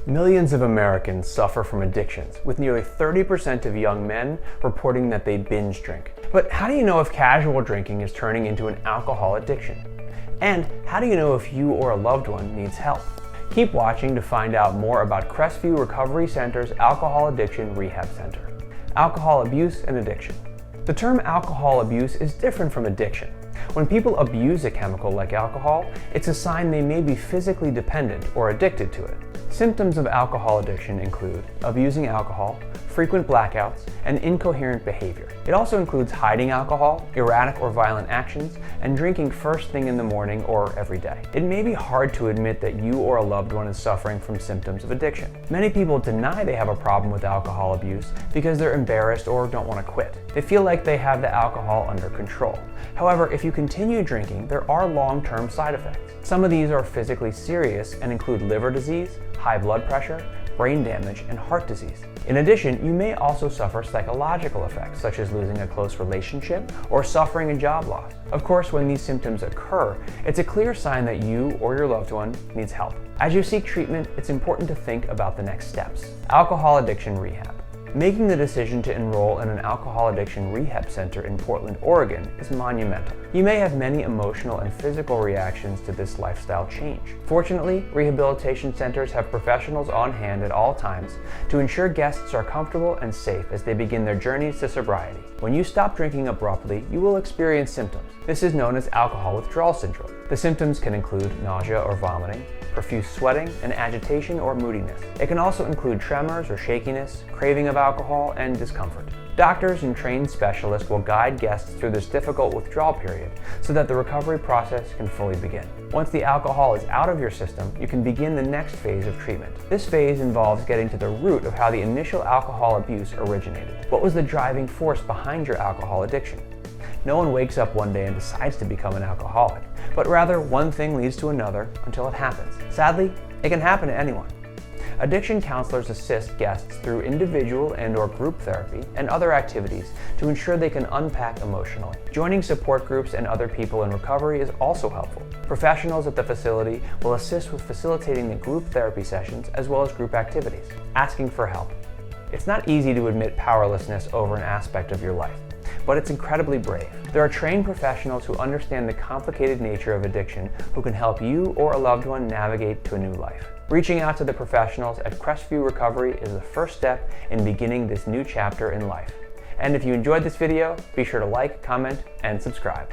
Millions of Americans suffer from addictions, with nearly 30% of young men reporting that they binge drink. But how do you know if casual drinking is turning into an alcohol addiction? And how do you know if you or a loved one needs help? Keep watching to find out more about Crestview Recovery Center's Alcohol Addiction Rehab Center. Alcohol abuse and addiction. The term alcohol abuse is different from addiction. When people abuse a chemical like alcohol, it's a sign they may be physically dependent or addicted to it. Symptoms of alcohol addiction include abusing alcohol, frequent blackouts, and incoherent behavior. It also includes hiding alcohol, erratic or violent actions, and drinking first thing in the morning or every day. It may be hard to admit that you or a loved one is suffering from symptoms of addiction. Many people deny they have a problem with alcohol abuse because they're embarrassed or don't want to quit. They feel like they have the alcohol under control. However, if you continue drinking, there are long-term side effects. Some of these are physically serious and include liver disease, high blood pressure, brain damage, and heart disease. In addition, you may also suffer psychological effects, such as losing a close relationship or suffering a job loss. Of course, when these symptoms occur, it's a clear sign that you or your loved one needs help. As you seek treatment, it's important to think about the next steps. Alcohol addiction rehab. Making the decision to enroll in an alcohol addiction rehab center in Portland, Oregon is monumental. You may have many emotional and physical reactions to this lifestyle change. Fortunately, rehabilitation centers have professionals on hand at all times to ensure guests are comfortable and safe as they begin their journeys to sobriety. When you stop drinking abruptly, you will experience symptoms. This is known as alcohol withdrawal syndrome. The symptoms can include nausea or vomiting, profuse sweating, and agitation or moodiness. It can also include tremors or shakiness, craving of alcohol, and discomfort. Doctors and trained specialists will guide guests through this difficult withdrawal period so that the recovery process can fully begin. Once the alcohol is out of your system, you can begin the next phase of treatment. This phase involves getting to the root of how the initial alcohol abuse originated. What was the driving force behind your alcohol addiction? No one wakes up one day and decides to become an alcoholic, but rather one thing leads to another until it happens. Sadly, it can happen to anyone. Addiction counselors assist guests through individual and/or group therapy and other activities to ensure they can unpack emotionally. Joining support groups and other people in recovery is also helpful. Professionals at the facility will assist with facilitating the group therapy sessions as well as group activities. Asking for help. It's not easy to admit powerlessness over an aspect of your life, but it's incredibly brave. There are trained professionals who understand the complicated nature of addiction who can help you or a loved one navigate to a new life. Reaching out to the professionals at Crestview Recovery is the first step in beginning this new chapter in life. And if you enjoyed this video, be sure to like, comment, and subscribe.